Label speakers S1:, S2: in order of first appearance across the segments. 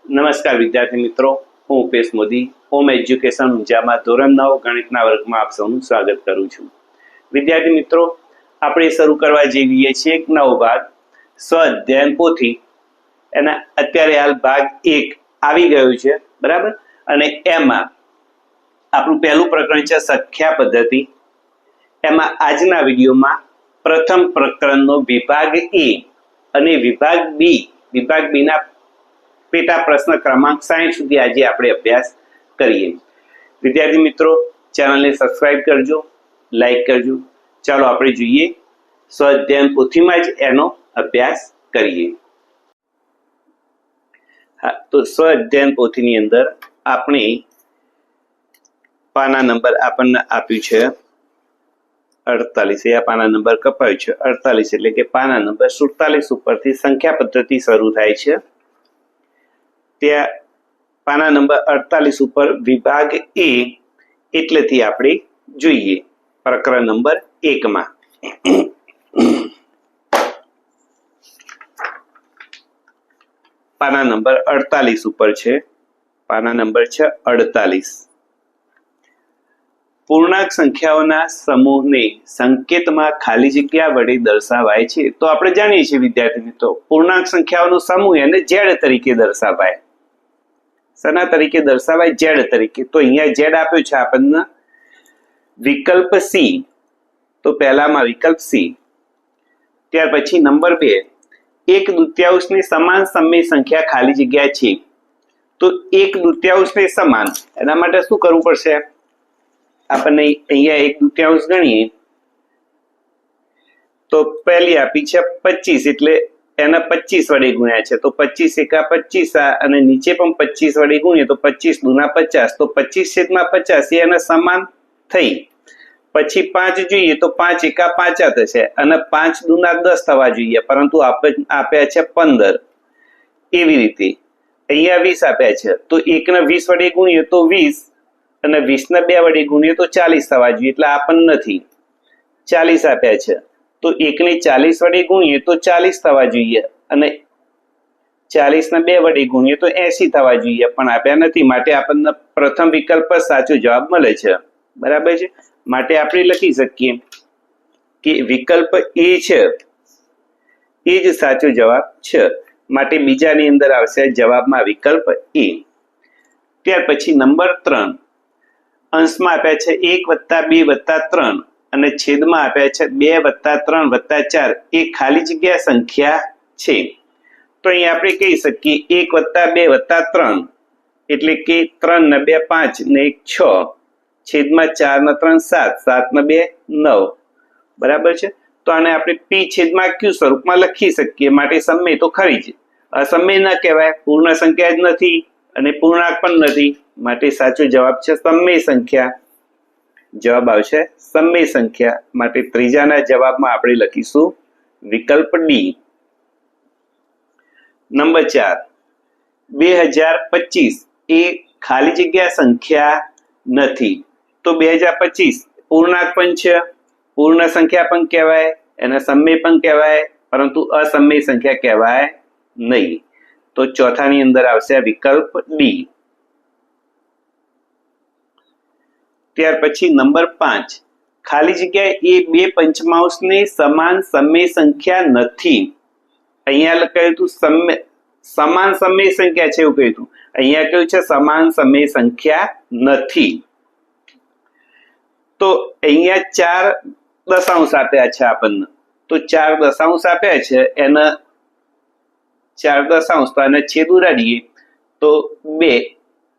S1: નમસ્કાર વિદ્યાર્થી મિત્રો, હું ઉપેશ મોદી હોમ એજ્યુકેશન ઊંઝામાં ધોરણ 9 ગણિતના વર્ગમાં આપ સૌનું સ્વાગત કરું છું. વિદ્યાર્થી મિત્રો, આપણે શરૂ કરવા જઈ રહ્યા છીએ એક નવો ભાગ સ્વઅધ્યયન પોથી. એના અત્યારે હાલ ભાગ 1 આવી ગયો છે, બરાબર. અને એમાં આપણું પહેલું પ્રકરણ છે સંખ્યા પદ્ધતિ. એમાં આજના વિડીયોમાં પ્રથમ પ્રકરણનો વિભાગ એ અને વિભાગ બી ના પેટા પ્રશ્ન ક્રમાંક 60 સુધી આજે આપણે અભ્યાસ કરીએ. વિદ્યાર્થી મિત્રો, ચેનલને સબસ્ક્રાઇબ કરજો, લાઈક કરજો. ચાલો આપણે જોઈએ સ્વઅધ્યયન પોથીમાં જ એનો અભ્યાસ કરીએ. હા, તો સ્વઅધ્યયન પોથીની અંદર આપણે પાના નંબર આપણને આપ્યું છે 48. આ પાના નંબર કપાયું છે 48, એટલે કે પાના નંબર 47 ઉપરથી સંખ્યા પદ્ધતિ શરૂ થાય છે. ત્યાં પાના નંબર 48 ઉપર વિભાગ એ એટલેથી આપણે જોઈએ પ્રકરણ નંબર 1 માં. પાના નંબર 48 ઉપર છે. પાના નંબર છે 48. પૂર્ણાંક સંખ્યાઓના સમૂહને સંકેતમાં ખાલી જગ્યા વડે દર્શાવાય છે. તો આપણે જાણીએ છીએ વિદ્યાર્થી મિત્રો, પૂર્ણાંક સંખ્યાઓનો સમૂહ એને ઝેડ તરીકે દર્શાવાય. શેના તરીકે દર્શાવાય? ઝેડ તરીકે. તો અહીંયા ઝેડ આપ્યો છે આપણને વિકલ્પ સી. તો પહેલામાં વિકલ્પ સી. ત્યાર પછી નંબર 2, 1/2 સમાન સમય સંખ્યા ખાલી જગ્યા છે. તો 1/2 સમાન, એના માટે શું કરવું પડશે? આપણને અહીંયા 1/2 ગણીએ તો પહેલી આપી છે 25, એટલે એના 25 વડે ગુણ્યા છે. તો 25 એકા 25 અને નીચે પણ 25 વડે ગુણીએ તો 25 દુના 50. તો 25/50 એના સમાન થઈ. પછી 5 જોઈએ તો 5 એકા 5 થશે અને 5 દુના 10 થવા જોઈએ, પરંતુ આપ્યા છે 15. એવી રીતે અહીંયા 20 આપ્યા છે, તો 1 ને 20 વડે ગુણીએ તો 20 અને 20 ને 2 વડે ગુણીએ તો 40 થવા જોઈએ, એટલે આ પણ નથી. 40 આપ્યા છે, તો 1 ને 40 વડે ગુણીએ તો 40 થવા જોઈએ અને 40 ને 2 વડે ગુણીએ તો 80 થવા જોઈએ, પણ આપ્યા નથી. માટે આપણને પ્રથમ વિકલ્પ સાચો જવાબ મળે છે, બરાબર છે. માટે આપણે લખી શકીએ કે વિકલ્પ એ છે એ જ સાચો જવાબ છે. માટે બીજાની અંદર આવશે જવાબમાં વિકલ્પ એ. ત્યાર પછી નંબર 3, અંશમાં આપ્યા છે 1+2+3 અને છેદમાં આપ્યા છે 2+3+4. એ ખાલી જગ્યા સંખ્યા છે. તો અહીં આપણે કહી શકીએ 1+2+3 એટલે કે 3 ને 2 5 ને 1 6, છેદમાં 4 ને 3 7, 7 ને 2 9, બરાબર છે. તો આને આપણે પી છેદમાં ક્યુ સ્વરૂપમાં લખી શકીએ. માટે સમય તો ખરી જ, અસમય ન કહેવાય, પૂર્ણ સંખ્યા જ નથી અને પૂર્ણાંક પણ નથી. માટે સાચો જવાબ છે સમય સંખ્યા. જવાબ આવશે સમય સંખ્યા. માટે ત્રીજાના જવાબમાં આપણે લખીશું વિકલ્પ ડી. નંબર 4, 2025 એ ખાલી જગ્યા સંખ્યા નથી. તો 2025 પૂર્ણાંક પણ છે, પૂર્ણ સંખ્યા પણ કહેવાય, એને સમય પણ કહેવાય, પરંતુ અસમય સંખ્યા કહેવાય નહીં. તો ચોથાની અંદર આવશે વિકલ્પ ડી. ત્યાર પછી નંબર 5, ખાલી જગ્યા એ 2 પંચમાંશની સમાન સમય સંખ્યા નથી. અહીંયા લખાયું હતું સમાન સમય સંખ્યા છે એવું કહ્યું હતું. અહીંયા કહ્યું છે સમાન સમય સંખ્યા નથી. તો અહીંયા 4 દશાંશ આપ્યા છે આપણને. તો 4 દશાંશ આપ્યા છે, એના 4 દશાંશ, તો આને છેદ ઉડાડીએ તો 2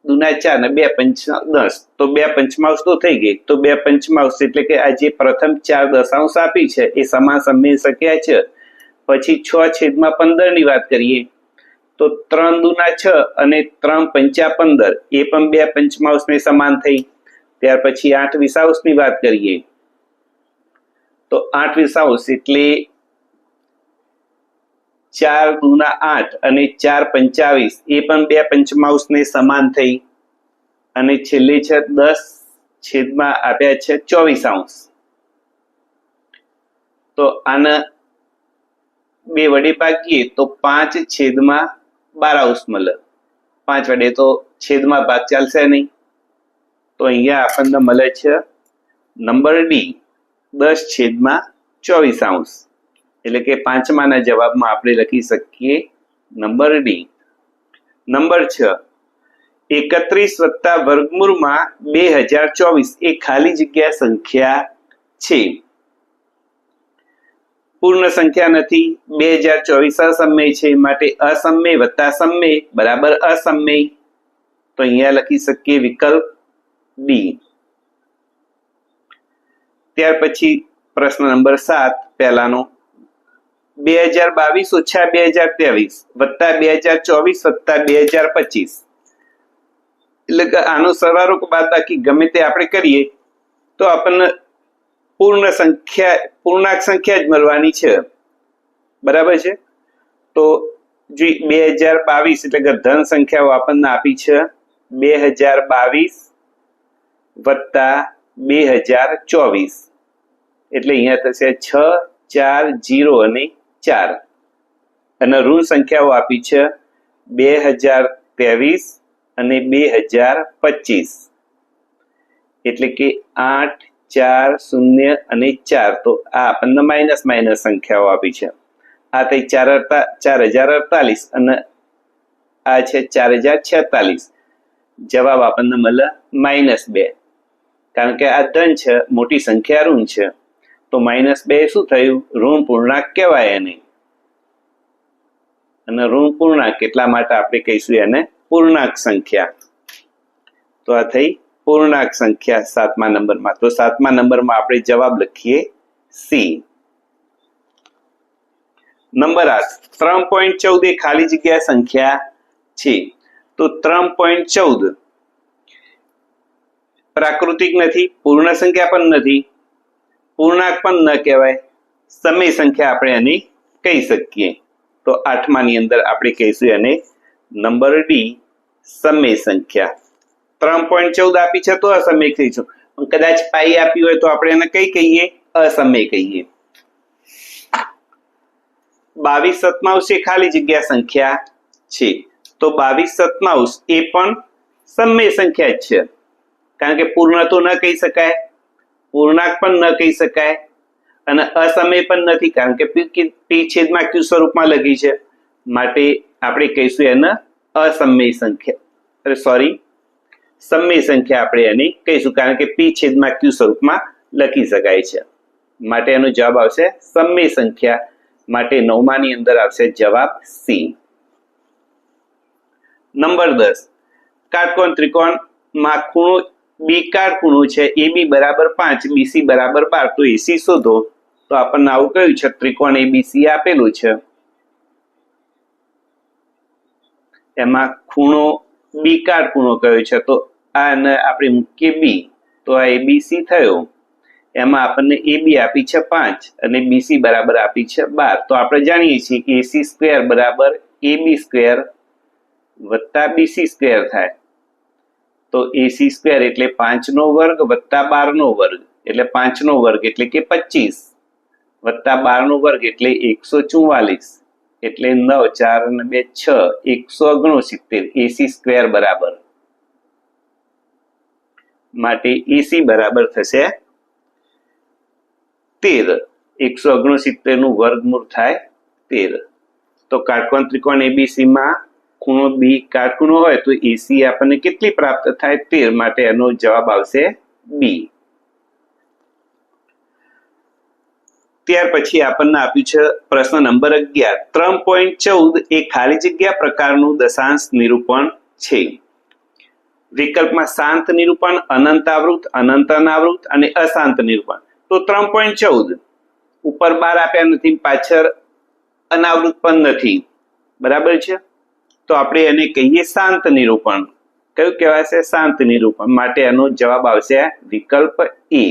S1: દુના 4 ને 2 પંચ 10, તો 2 પંચમાંશ તો થઈ ગઈ. તો 2 પંચમાંશ એટલે કે આ જે પ્રથમ 4 દશાંશ આપી છે એ સમાન સમય સંખ્યા છે. પછી 6 છેદમાં 15 ની વાત કરીએ તો 3 દુના 6 અને 3 પંચા 15, એ પણ 2 પંચમાંશ ને સમાન થઈ. ત્યાર પછી 8 વિષાંશની વાત કરીએ તો 8 વિષાંશ એટલે 4 દુના 8 અને 4 25, એ પણ 2 પંચમાંશ ને સમાન થઈ. અને છેલ્લે છે 10 છેદમાં આપ્યા છે 24. તો આના 2 વડે ભાગીએ તો 5 છેદમાં 12 મળે. 5 વડે તો છેદમાં ભાગ ચાલશે નહીં, તો અહીંયા આપણને મળે છે નંબર ડી 10/24, એટલે કે પાંચમાના જવાબમાં આપણે લખી શકીએ નંબર ડી. નંબર 6, 31 વત્તા વર્ગમૂળમાં 2024 એ ખાલી જગ્યા સંખ્યા છે. પૂર્ણ સંખ્યા નથી, 2024 અસમય છે, માટે અસમય વત્તા સમય બરાબર અસમય, તો અહીંયા લખી શકીએ વિકલ્પ ડી. ત્યાર પછી પ્રશ્ન નંબર 7 પહેલાનો, 2022 ઓછા 2023 વત્તા 2024 વત્તા 2025, એટલે કે આનો સરવાળો કે બાદબાકી ગમે તે આપણે કરીએ તો આપણને પૂર્ણાંક સંખ્યા જ મળવાની છે, બરાબર છે. તો જો 2022 એટલે કે ધન સંખ્યાઓ આપણને આપી છે 2022 વત્તા 2024, એટલે અહીંયા થશે 6, 4, 0 અને 4, અને ઋણ સંખ્યાઓ આપી છે 2023 અને 2025, એટલે કે 8, 4, 0 અને 4, તો આ આપણને માઇનસ સંખ્યાઓ આપી છે. આ થઈ 4048 અને આ છે 4046. જવાબ આપણને મળે -2, કારણ કે આ ધન છે, મોટી સંખ્યા ઋણ છે, તો -2 શું થયું? ઋણ પૂર્ણાંક કહેવાય એને, અને ઋણ પૂર્ણાંક એટલા માટે આપણે કહીશું એને પૂર્ણાંક સંખ્યા. તો આ થઈ પૂર્ણાંક સંખ્યા 7મા નંબરમાં. તો 7મા નંબરમાં આપણે જવાબ લખીએ સી. નંબર 8, 3.14 એ ખાલી જગ્યા સંખ્યા છે. તો 3.14 પ્રાકૃતિક નથી, પૂર્ણ સંખ્યા પણ નથી, પૂર્ણાંક પણ ન કહેવાય, સમય સંખ્યા આપણે એને કહી શકીએ. તો 8માની અંદર આપણે કહીશું એને નંબર ડી સમય સંખ્યા. 3.14 આપી છે તો અસમય કહીશું, કદાચ પાઈ આપી હોય તો આપણે એને કઈ કહીએ? અસમય કહીએ. 22/7 એ ખાલી જગ્યા સંખ્યા છે. તો 22/7 એ પણ સમય સંખ્યા જ છે, કારણ કે પૂર્ણ તો ન કહી શકાય, પૂર્ણાંક પણ ન કહી શકાય, અને અસમય પણ નથી, કારણ કે પી છેદમાં ક્યુ સ્વરૂપમાં લખી છે, માટે આપણે કહીશું એને અસમય સંખ્યા, સમય સંખ્યા આપણે એને કહીશું, કારણ કે પી છેદમાં ક્યુ સ્વરૂપમાં લખી શકાય છે, માટે એનો જવાબ આવશે સમય સંખ્યા. માટે 9માની અંદર આવશે જવાબ સી. નંબર 10, કાટકોણ ત્રિકોણમાં ખૂણો બી કાટખૂણો છે, AB બરાબર 5, BC બરાબર 12, તો AC શોધો. તો આપણને આવું કહ્યું છે, ત્રિકોણ ABC આપેલું છે, એમાં ખૂણો બી કાટખૂણો કયો છે, તો આને આપણે મૂકીએ બી, તો આ ABC થયો. એમાં આપણને AB આપી છે 5 અને BC બરાબર આપી છે 12, તો આપણે જાણીએ છીએ કે AC² બરાબર AB² વત્તા BC² થાય. તો AC² એટલે 5નો વર્ગ વત્તા 12નો વર્ગ, એટલે 5નો વર્ગ એટલે કે 25 વત્તા 12નો વર્ગ એટલે 144, એટલે 9, 4 અને 2 6, 169 AC² બરાબર. માટે AC બરાબર થશે 13. 169 નું વર્ગમૂળ થાય 13. તો કાટકોણ ત્રિકોણ ABC માં ખૂણો બી કાટખૂણો હોય તો AC આપણને કેટલી પ્રાપ્ત થાય? 13, માટે એનો જવાબ આવશે બી. ત્યાર પછી આપણને આપ્યું છે પ્રશ્ન નંબર 11, 3.14 એ ખાલી જગ્યા પ્રકારનું દશાંશ નિરૂપણ છે. વિકલ્પમાં શાંત નિરૂપણ, અનંતાવૃત, અનંત અનાવૃત અને અશાંત નિરૂપણ. તો 3.14 ઉપર 12 આપ્યા નથી, પાછળ અનાવૃત પણ નથી, બરાબર છે. તો આપણે એને કહીએ શાંત નિરૂપણ. કયું કહેવાશે? શાંત નિરૂપણ. માટે એનો જવાબ આવશે વિકલ્પ એ.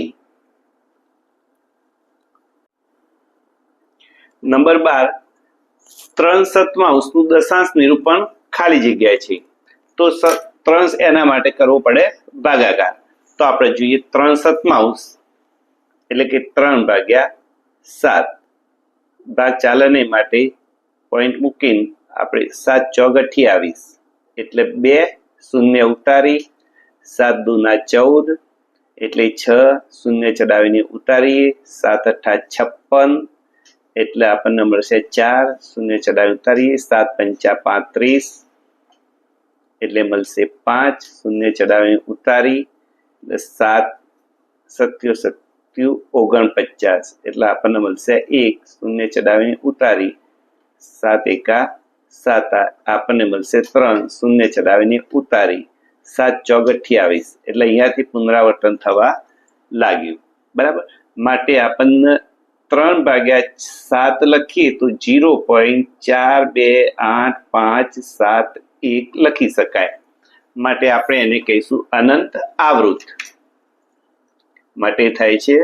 S1: નંબર 12, 3/7 નું દશાંશ નિરૂપણ ખાલી જગ્યા છે. તો 3 એના માટે કરવો પડે ભાગાકાર. તો આપણે જોઈએ 3/7 એટલે કે 3/7. ભાગ ચાલે નહીં, માટે પોઈન્ટ મૂકીને આપણે 7 ચોક 28, એટલે 2, શૂન્ય ઉતારી, 7 દુના 14 એટલે 6, શૂન્ય ચડાવીને ઉતારીએ, 7 અઠ્ઠા 56 એટલે આપણને મળશે 4, શૂન્ય ચડાવી ઉતારીએ, 7 પંચા 35 એટલે મળશે 5, શૂન્ય ચડાવીને ઉતારી, 7 સત્યુ 49 એટલે આપણને મળશે 1, શૂન્ય ચડાવીને ઉતારી, 7 એકા 7 આપણને મળશે 3, શૂન્ય ચડાવીને ઉતારી, 7 ચોક 28 એટલે અહીંયાથી પુનરાવર્તન થવા લાગ્યું. બરાબર, માટે આપણને 3/7 લખીએ તો 0.428571 લખી શકાય. માટે આપણે એને કહીશું અનંત આવૃત. માટે થાય છે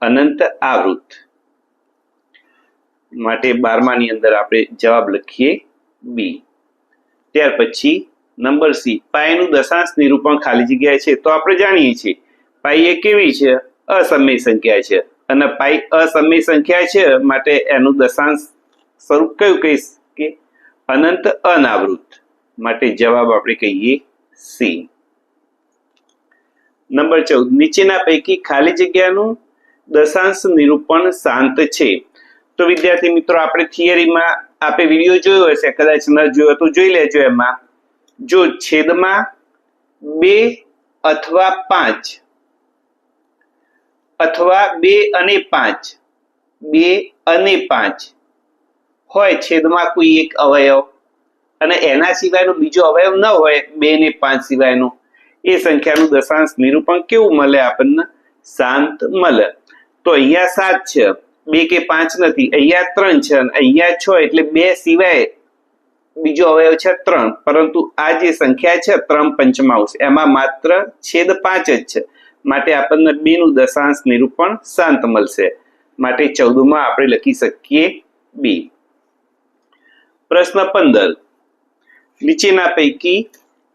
S1: અનંત આવૃત. માટે 12માની અંદર આપણે જવાબ લખીએ બી. ત્યાર પછી નંબર સી, પાઈનું દશાંશ નિરૂપણ ખાલી જગ્યા છે. તો આપણે જાણીએ છીએ પાઈ એ કેવી છે? અસમય સંખ્યા છે, અને પાઈ અસમય સંખ્યા છે માટે એનું દશાંશ સ્વરૂપ કયું કહીશ કે અનંત અનાવૃત. માટે જવાબ આપણે કહીએ સી. નંબર 14, નીચેના પૈકી ખાલી જગ્યાનું દશાંશ નિરૂપણ શાંત છે. તો વિદ્યાર્થી મિત્રો, આપણે થિયરીમાં આપણે વિડીયો જોયો હશે, કદાચ ન જોયો તો જોઈ લેજો. એમાં જો છેદમાં 2 અથવા 5 અથવા 2 અને 5 2 અને 5 હોય છેદમાં કોઈ એક અવયવ, અને એના સિવાયનો બીજો અવયવ ન હોય 2 ને 5 સિવાયનો, એ સંખ્યાનું દશાંશ નિરૂપણ કેવું મળે આપણને? શાંત મળે. તો અહીંયા 7 છે, 2 કે 5 નથી, અહીંયા 3 છે, અને અહીંયા 6 એટલે 2 સિવાય બીજો અવયવ છે 3. પરંતુ આ જે સંખ્યા છે 3 પંચમાંશ, એમાં માત્ર છેદ 5 જ છે. માટે આપણને 2 નું દશાંશ નિરૂપણ શાંત મળશે. માટે 14માં આપણે લખી શકીએ બી. પ્રશ્ન 15, નીચેના પૈકી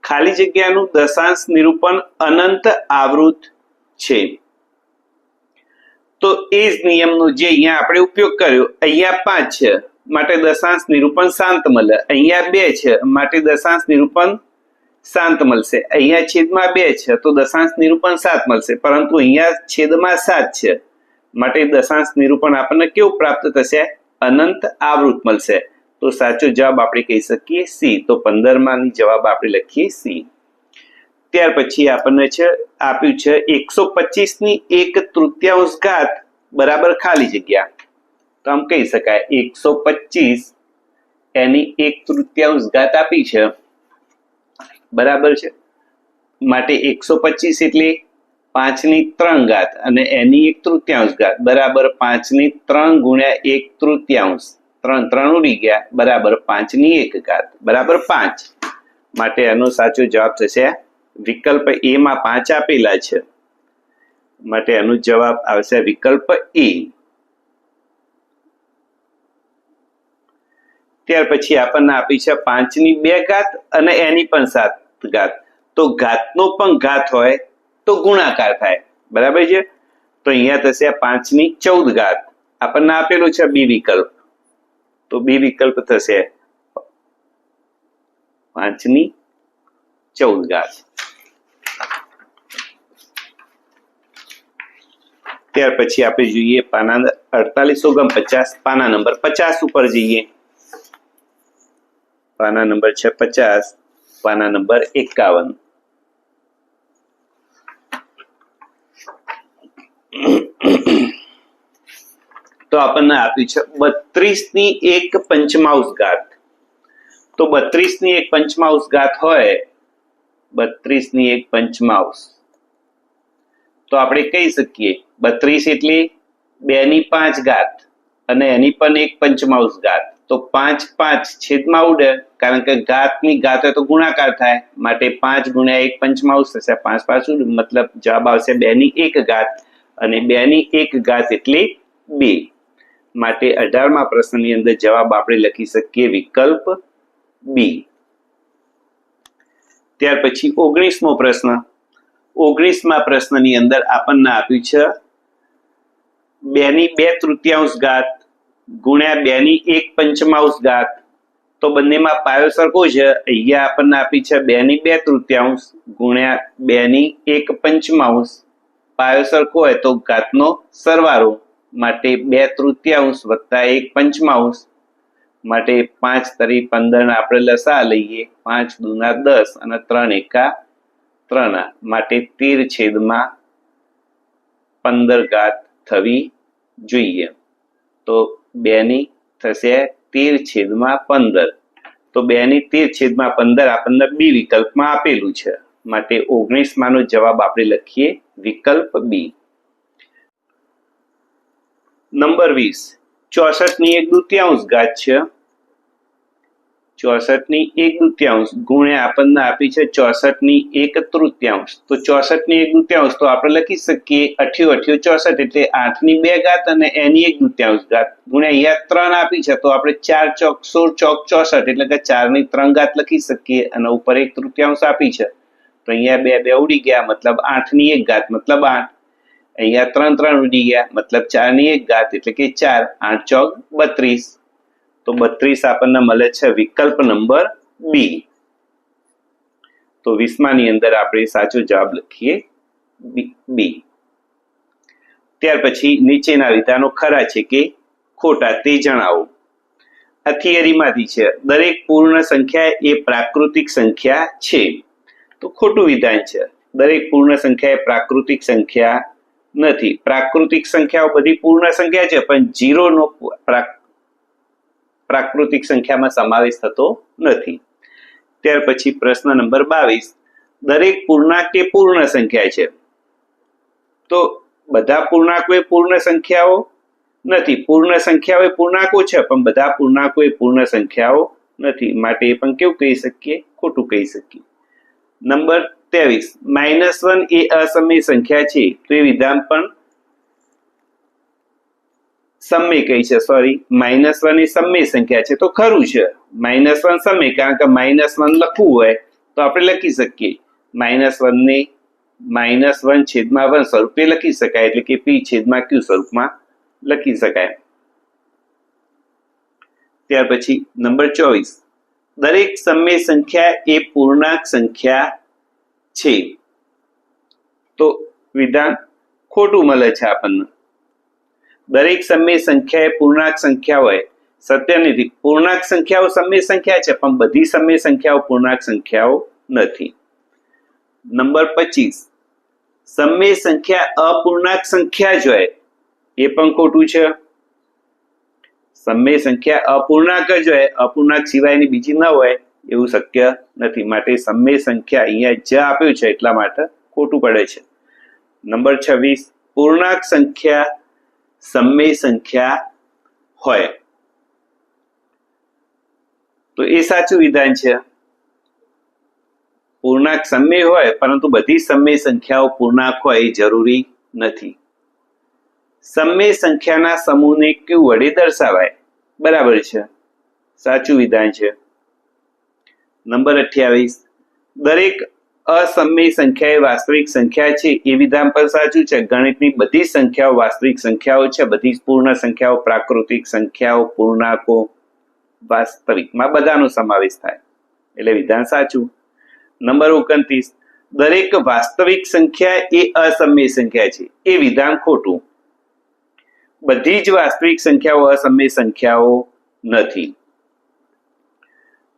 S1: ખાલી જગ્યાનું દશાંશ નિરૂપણ અનંત આવૃત છે. તો એ જ નિયમનો જે અહીંયા આપણે ઉપયોગ કર્યો, અહીંયા 5 છે માટે દશાંશ નિરૂપણ શાંત મળે, અહીંયા 2 છે માટે દશાંશ નિરૂપણ શાંત મળશે, અહીંયા છેદમાં 2 છે તો દશાંશ નિરૂપણ 7 મળશે, પરંતુ અહીંયા છેદમાં 7 છે માટે દશાંશ નિરૂપણ આપણને કેવું પ્રાપ્ત થશે? અનંત આવૃત મળશે. તો સાચો જવાબ આપણે કહી શકીએ સી. તો 15માની જવાબ આપણે લખીએ સી. ત્યાર પછી આપણને છે આપ્યું છે 125 ની 1/3 ઘાત બરાબર ખાલી જગ્યા. તો આમ કહી શકાય 125 એની 1/3 ઘાત આપી છે, બરાબર છે. માટે 125 એટલે 5/3 ઘાત અને એની 1/3 ઘાત બરાબર 5/3 ગુણ્યા 1/3, 3 ઉડી ગયા, બરાબર 5/1 ઘાત બરાબર 5. માટે એનો સાચો જવાબ થશે વિકલ્પ એ માં 5 આપેલા છે, માટે એનો જવાબ આવશે વિકલ્પ એ. ત્યાર પછી આપણને આપી છે 5/2 ઘાત અને એની પણ 7 ઘાત. તો ઘાતનો પણ ઘાત હોય તો ગુણાકાર થાય, બરાબર છે. તો અહીંયા થશે 5/14 ઘાત. આપણને આપેલું છે બી વિકલ્પ, તો બી વિકલ્પ થશે 5/14 ઘાત. ત્યાર પછી આપણે જોઈએ પાના 4849, પાના નંબર 50 ઉપર જઈએ. પાના નંબર છે 50, પાના નંબર 51. તો આપણને આપ્યું છે 32 ની 1/5 ઘાત. તો 32 ની 1/5 ઘાત હોય, 32 ની 1/5, તો આપણે કહી શકીએ 32 એટલે 2/5 ઘાત અને એની પણ 1/5 ઘાત. તો 5 5 છેદમાં ઉડે, કારણ કે ઘાતની ઘાત હોય તો ગુણાકાર થાય, માટે 5 ગુણ્યા 1/5 થશે, 5 5 ઉડે, મતલબ જવાબ આવશે 2/1 ઘાત, અને 2/1 ઘાત એટલે 2. માટે 18મા પ્રશ્નની અંદર જવાબ આપણે લખી શકીએ વિકલ્પ બી. ત્યાર પછી 19મો પ્રશ્ન. 19મા પ્રશ્નની અંદર આપણને આપ્યું છે 2/2 ઘાત ગુણ્યા 2/1/5 ઘાત તો બંનેમાં પાયો સરખો છે. અહીંયા આપણને આપી છે 2/2 ગુણ્યા 2/1/5. પાયો સરખો હોય તો ઘાતનો સરવાળો માટે 2/3 વત્તા 1/5 માટે 5 તરી 15 આપણે લસા લઈએ. 5 દુના 10 અને 3 એકા 3 માટે 13/15 થવી જોઈએ. તો 2 થશે 13/15. તો 2/13/15 આપણને બી વિકલ્પમાં આપેલું છે, માટે 19 માનો જવાબ આપણે લખીએ વિકલ્પ બી. નંબર 20, 64/1/2 ઘાત છે. 64/1/2 ગુણ્યા આપણને આપી છે 64/1/3. તો 64/1/2 તો આપણે લખી શકીએ 8 × 8 = 64, એટલે 8/2 ઘાત અને એની 1/2 ઘાત ગુણ્યા અહીંયા 3 આપી છે, તો આપણે 4 × 16 = 64, એટલે કે 4/3 ઘાત લખી શકીએ. અને ઉપર 1/3 આપી છે, તો અહીંયા 2 2 ઉડી ગયા, મતલબ 8/1 ઘાત મતલબ 8. અહીંયા 3 3 ઉડી ગયા, મતલબ 4/1 ઘાત એટલે કે 4. 8 × 32. તો 32 આપણને મળે છે વિકલ્પ નંબર બી. તો 20 અંદર આપણે સાચો જવાબ લખીએ બી. ત્યાર પછી નીચેના વિધાનો ખરા છે કે ખોટા તે જણાવો. આ થિયરીમાંથી છે. દરેક પૂર્ણ સંખ્યા એ પ્રાકૃતિક સંખ્યા છે. તો ખોટું વિધાન છે. દરેક પૂર્ણ સંખ્યા એ પ્રાકૃતિક સંખ્યા નથી. પ્રાકૃતિક સંખ્યાઓ બધી પૂર્ણ સંખ્યા છે, પણ 0 નો પ્રાકૃતિક સંખ્યામાં સમાવેશ થતો નથી. ત્યાર પછી પ્રશ્ન નંબર 22, દરેક પૂર્ણાંક એ પૂર્ણ સંખ્યા છે. તો બધા પૂર્ણાંકો એ પૂર્ણ સંખ્યાઓ નથી. પૂર્ણ સંખ્યાઓ એ પૂર્ણાંકો છે, પણ બધા પૂર્ણાંકો એ પૂર્ણ સંખ્યાઓ નથી, માટે એ પણ કેવું કહી શકીએ? ખોટું કહી શકીએ. નંબર 23, -1 એ અસમય સંખ્યા છે. તો એ વિધાન પણ સમય કહી છે. -1 એ સમય સંખ્યા છે, તો ખરું છે. -1 સમય, કારણ કે -1 લખવું હોય તો આપણે લખી શકીએ. -1 ને -1/1 સ્વરૂપે લખી શકાય, એટલે કે p/q સ્વરૂપમાં લખી શકાય. ત્યાર પછી નંબર 24, દરેક સમય સંખ્યા એ પૂર્ણાંક સંખ્યા છે. તો વિધાન ખોટું મળે છે આપણને. દરેક સમય સંખ્યા એ પૂર્ણાંક સંખ્યા હોય, સત્ય નથી. પૂર્ણાંક સંખ્યાઓ સમય સંખ્યા છે, પણ બધી સમય સંખ્યાઓ પૂર્ણાંક સંખ્યાઓ નથી. નંબર 25, સમય સંખ્યા અપૂર્ણાંક સંખ્યા જ હોય, એ પણ ખોટું છે. સમય સંખ્યા અપૂર્ણાંક જ હોય, અપૂર્ણાંક સિવાયની બીજી ન હોય એવું શક્ય નથી, માટે સમય સંખ્યા અહીંયા જ આપ્યું છે એટલા માટે ખોટું પડે છે. નંબર 26, પૂર્ણાંક સંખ્યા સમય સંખ્યા હોય, તો એ સાચું વિધાન છે. પૂર્ણાંક સમય હોય, પરંતુ બધી સમય સંખ્યાઓ પૂર્ણાંક હોય એ જરૂરી નથી. સમય સંખ્યાના સમૂહને q વડે દર્શાવાય, બરાબર છે, સાચું વિધાન છે. નંબર 28, દરેક અસમય સંખ્યા એ વાસ્તવિક સંખ્યા છે. એ વિધાન પણ સાચું છે. ગણિતની બધી સંખ્યાઓ વાસ્તવિક સંખ્યાઓ છે. બધી પૂર્ણ સંખ્યાઓ, પ્રાકૃતિક સંખ્યાઓ, પૂર્ણાંકો, વાસ્તવિકમાં બધાનો સમાવેશ થાય, એટલે વિધાન સાચું. નંબર 29, દરેક વાસ્તવિક સંખ્યા એ અસમય સંખ્યા છે. એ વિધાન ખોટું. બધી જ વાસ્તવિક સંખ્યાઓ અસમય સંખ્યાઓ નથી.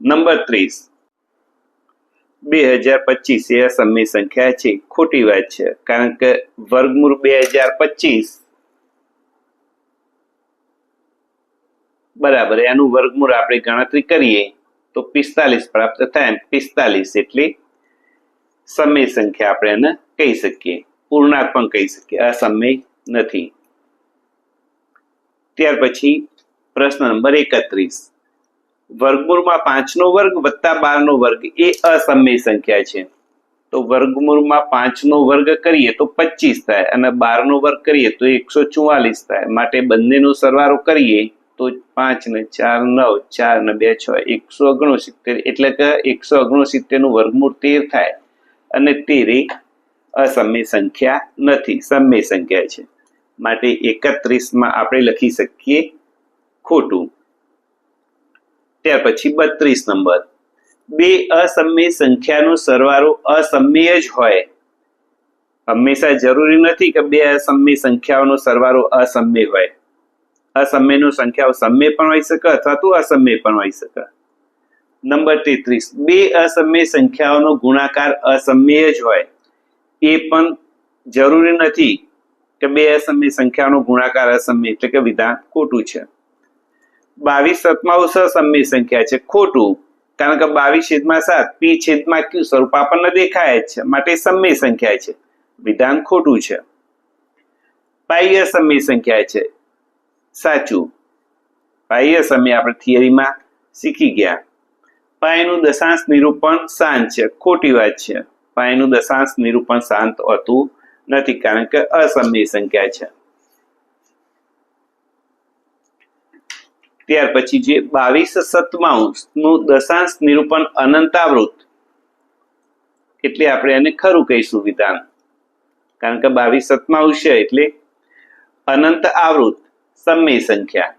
S1: નંબર 30, 2025 એ અસમય સંખ્યા છે. ખોટી વાત છે, કારણ કે વર્ગમૂળ 2025 બરાબર એનું વર્ગમૂળ આપણે ગણતરી કરીએ તો 45 પ્રાપ્ત થાય. 45 એટલે સમય સંખ્યા આપણે એને કહી શકીએ, પૂર્ણાંક પણ કહી શકીએ, અસમય નથી. ત્યાર પછી પ્રશ્ન નંબર 31, વર્ગમૂળમાં 5 વત્તા 12 એ અસમય સંખ્યા છે. તો વર્ગમૂળમાં 5 કરીએ તો 25 થાય, અને 12 કરીએ તો 144 થાય, માટે બંનેનો સરવાળો કરીએ તો 5 ને 4 9, 4 ને 2 6, 169, એટલે કે 169 નું વર્ગમૂળ 13 થાય, અને 13 અસમય સંખ્યા નથી, સમય સંખ્યા છે, માટે 31 આપણે લખી શકીએ ખોટું. ત્યાર પછી 32 નંબર, બે અસમય સંખ્યાનો સરવાળો અસમય જ હોય. હંમેશા જરૂરી નથી કે બે અસમય સંખ્યાઓનો સરવાળો અસમય હોય. અસમયનો સંખ્યાઓ સમય પણ હોઈ શકે અથવા તો અસમય પણ હોઈ શકે. નંબર 33, બે અસમય સંખ્યાઓનો ગુણાકાર અસમય જ હોય. એ પણ જરૂરી નથી કે બે અસમય સંખ્યાનો ગુણાકાર અસમય, એટલે કે વિધાન ખોટું છે. 22 સસમય સંખ્યા છે, ખોટું, કારણ કે 22/7 p/q સ્વરૂપ આપણને દેખાય જ છે, માટે સમય સંખ્યા છે, વિધાન ખોટું છે. પાઈ અસમય સંખ્યા છે, સાચું. પાઈ અસમય આપણે થિયરીમાં શીખી ગયા. પાઈનું દશાંશ નિરૂપણ શાંત છે, ખોટી વાત છે. પાઈનું દશાંશ નિરૂપણ શાંત હોતું નથી, કારણ કે અસમય સંખ્યા છે. ત્યાર પછી જે 22/7 નું દશાંશ નિરૂપણ અનંતાવૃત, એટલે આપણે એને ખરું કહીશું વિધાન, કારણ કે 22/7 છે એટલે અનંત આવૃત સમય સંખ્યા.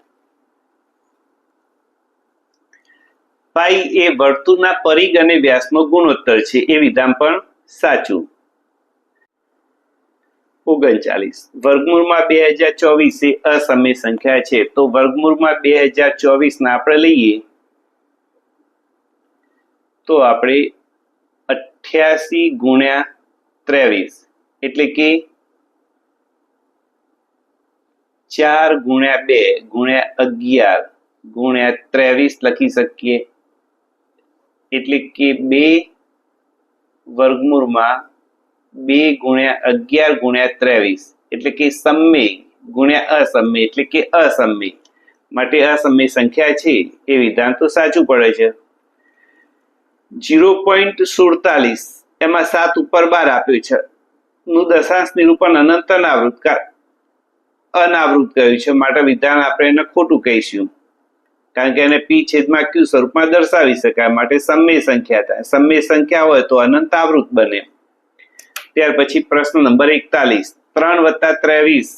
S1: પાઈ એ વર્તુળના પરિઘ અને વ્યાસનો ગુણોત્તર છે, એ વિધાન પણ સાચું. 39, વર્ગમૂળમાં 2024 એ અસમય સંખ્યા છે, તો વર્ગમૂળમાં 2024 ના આપણે લઈએ તો આપણે 88 × 23, એટલે કે 4 × 2 × 11 × 23 લખી શકીએ. એટલે કે 2 વર્ગમૂળમાં 2 × 11 × 23, એટલે કે સમય ગુણ્યા અસમય, એટલે કે અસમય, માટે અસમય સંખ્યા છે, એ વિધાન તો સાચું પડે છે. 0.47 એમાં 7 ઉપર 12 આપ્યું છે નું દશાંશ નિરૂપણ અનંત અનાવૃત કહ્યું છે, માટે વિધાન આપણે એને ખોટું કહીશું, કારણ કે એને p/q સ્વરૂપમાં દર્શાવી શકાય, માટે સમય સંખ્યા થાય. સમય સંખ્યા હોય તો અનંત આવૃત બને. ત્યાર પછી પ્રશ્ન નંબર 41, 3 + 23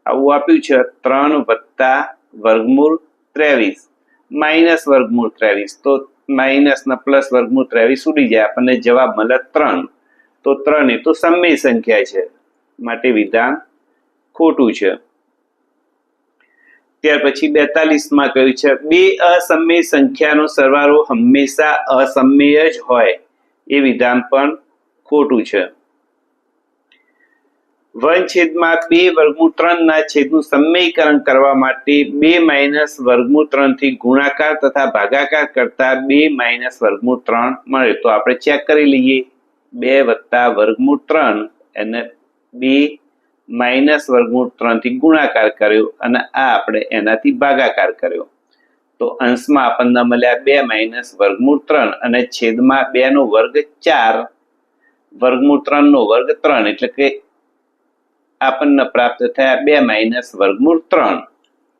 S1: આવું આપ્યું છે, 3 + વર્ગમૂળ 23 માઇનસ વર્ગમૂળ 23, તો માઇનસ ના પ્લસ વર્ગમૂળ 23 ઉડી જાય, આપણને જવાબ મળે 3. તો 3 એ તો સમય સંખ્યા છે, માટે વિધાન ખોટું છે. ત્યાર પછી 42 કહ્યું છે, બે અસમય સંખ્યાનો સરવાળો હંમેશા અસમય જ હોય, એ વિધાન પણ ખોટું છે. 1/2 ના છેદનું સમયકરણ કરવા માટે 2 - વર્ગમૂળ 3 થી ગુણાકાર તથા ભાગાકાર કરતા 2 - વર્ગમૂળ 3 મળે. તો આપણે ચેક કરી લઈએ. 2 + વર્ગમૂળ 3 એને 2 - વર્ગમૂળ 3 થી ગુણાકાર કર્યો અને આ આપણે એનાથી ભાગાકાર કર્યો, તો અંશમાં આપણને મળ્યા 2 - વર્ગમૂળ 3 અને છેદમાં 2 નો વર્ગ 4, વર્ગમૂળ 3 નો વર્ગ 3, એટલે કે આપણને પ્રાપ્ત થયા 2 - વર્ગમૂળ 3.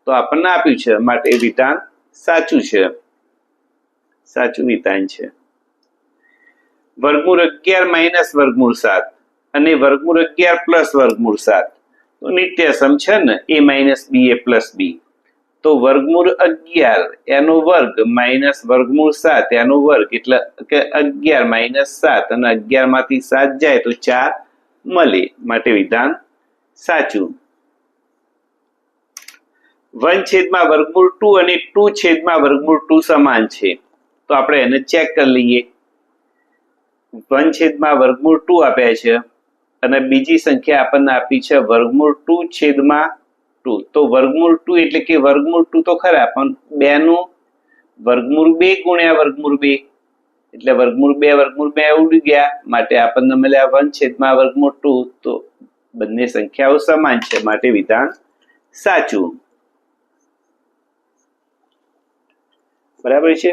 S1: તો આપણને આપ્યું છે, માટે વિધાન સાચું છે, સાચું વિધાન છે. વર્ગમૂળ 11 - વર્ગમૂળ 7 અને વર્ગમૂળ 11 + વર્ગમૂળ 7 તો નિત્યસમ છે ને, a - b a + b. તો વર્ગમૂળ 11 એનો વર્ગ માઇનસ વર્ગમૂળ 7 એનો વર્ગ, એટલે કે 11 - 7, અને 11 માંથી 7 જાય તો 4 મળે, માટે વિધાન સાચું. 1/2 અને 2/2 સમાન છે, તો આપણે એને ચેક કરી લઈએ. 1/2 આપ્યા છે અને બીજી સંખ્યા આપણને આપી છે વર્ગમૂળ 2/2. તો વર્ગમૂળ 2 એટલે કે વર્ગમૂળ 2 તો ખરા, પણ 2 નું વર્ગમૂળ 2 × વર્ગમૂળ 2, એટલે વર્ગમૂળ 2 ઉડી ગયા, માટે આપણને મળ્યા 1/2. તો બંને સંખ્યાઓ સમાન છે, માટે વિધાન સાચું. બરાબર છે.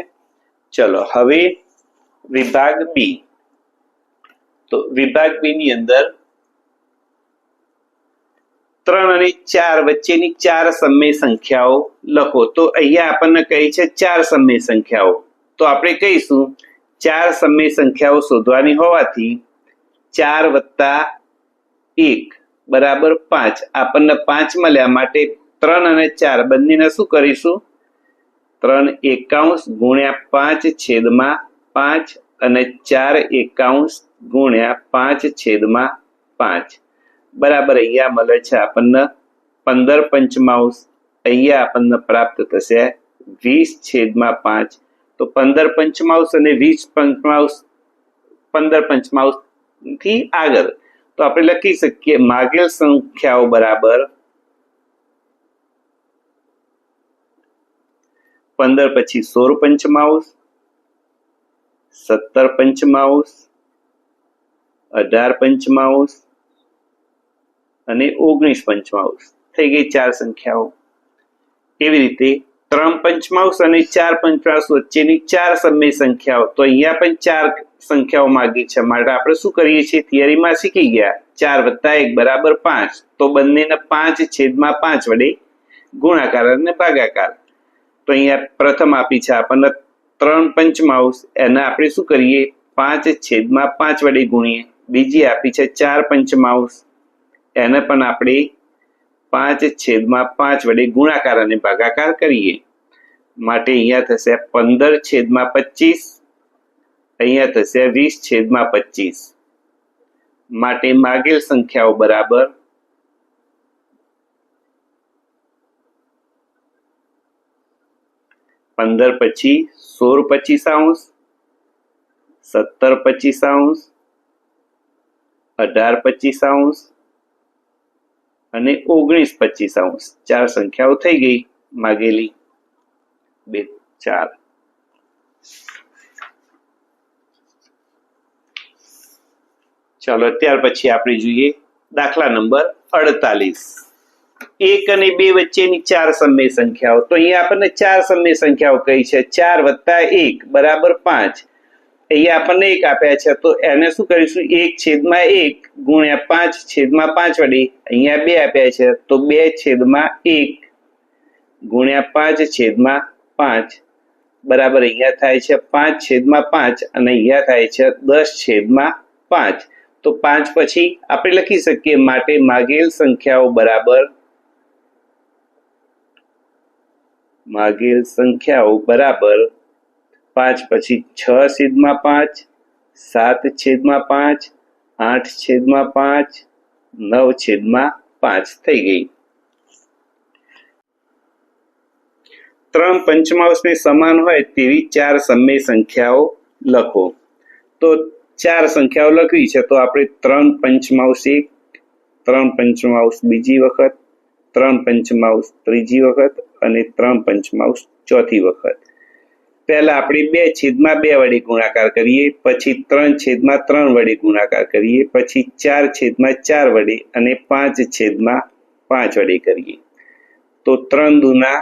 S1: ચલો હવે વિભાગ બી. તો વિભાગ બી ની અંદર 3 અને 4 વચ્ચેની 4 સમય સંખ્યાઓ લખો. તો અહીંયા આપણને કહી છે 4 સમય સંખ્યાઓ, તો આપણે કહીશું 4 સમય સંખ્યાઓ શોધવાની હોવાથી 4 + 1 = 5. આપણને 5 મળ્યા, માટે 3 અને 4 બંનેને શું કરીશું? 3 એકાંશ ગુણ્યા 5/5 અને 4 એકાંશ ગુણ્યા 5/5 બરાબર અહીંયા મળે છે આપણને 15 પંચમાંશ. અહીંયા આપણને પ્રાપ્ત થશે 20/5. તો 15 પંચમાંશ અને 20 પંચમાંશ 15 પંચમાંશ થી આગળ તો આપણે લખી શકીએ માગેલ સંખ્યાઓ બરાબર 15 પછી 16 પંચમાંશ, 17 પંચમાંશ, 18 પંચમાંશ અને 19 પંચમાંશ થઈ ગઈ 4 સંખ્યાઓ. એવી રીતે 3 પંચમાંશ અને 4 પંચમાંશ વચ્ચેની 4 સમય સંખ્યાઓ. તો અહીંયા પણ 4 સંખ્યાઓ માંગી છે માટે આપણે શું કરીએ છીએ થિયરીમાં શીખી ગયા 4 + 1 બરાબર 5. તો બંનેને 5/5 વડે ગુણાકાર અને ભાગાકાર. તો અહીંયા પ્રથમ આપી છે આપણને 3 પંચમાંશ, એને આપણે શું કરીએ 5/5 વડે ગુણીએ. બીજી આપી છે 4 પંચમાંશ, એને પણ આપણે 5/5 વડે ગુણાકાર અને ભાગાકાર કરીએ. માટે અહીંયા થશે 15/25, અહીંયા થશે 20/25. માટે માગેલ સંખ્યાઓ બરાબર 15 પછી 16/25, 17/25, 18/25 અને 19/25. 4 સંખ્યાઓ થઈ ગઈ માગેલી 2 4. ચાલો ત્યાર પછી આપણે જોઈએ દાખલા નંબર 48. 1 અને 2 વચ્ચેની 4 સમય સંખ્યાઓ. તો અહીંયા આપણને 4 સમય સંખ્યાઓ કહી છે 4 + 1 બરાબર 5. અહીંયા આપણને 1 આપ્યા છે તો એને શું કરીશું 1/1 ગુણ્યા 5/5 વડે. અહીંયા 2 આપ્યા છે તો 2/1 ગુણ્યા 5/5 બરાબર અહીંયા થાય છે 5/5 અને અહીંયા થાય છે 10/5. તો 5 પછી આપણે લખી શકીએ માટે માગેલ સંખ્યાઓ બરાબર 5 પછી 6/5, 7/5, 8/5, 9/5 થઈ ગઈ. 3 પંચમાંશને સમાન હોય તેવી 4 સમય સંખ્યાઓ લખો. તો 4 સંખ્યાઓ લખવી છે તો આપણે 3 પંચમાંશ 1, 3 પંચમાંશ બીજી વખત, 3 પંચમાંશ ત્રીજી વખત અને 3 પંચમાંશ ચોથી વખત. પહેલા આપણે 2/2 વડે ગુણાકાર કરીએ, પછી 3/3 વડે ગુણાકાર કરીએ, પછી 4/4 વડે અને 5/5 વડે કરીએ. તો 3 દૂના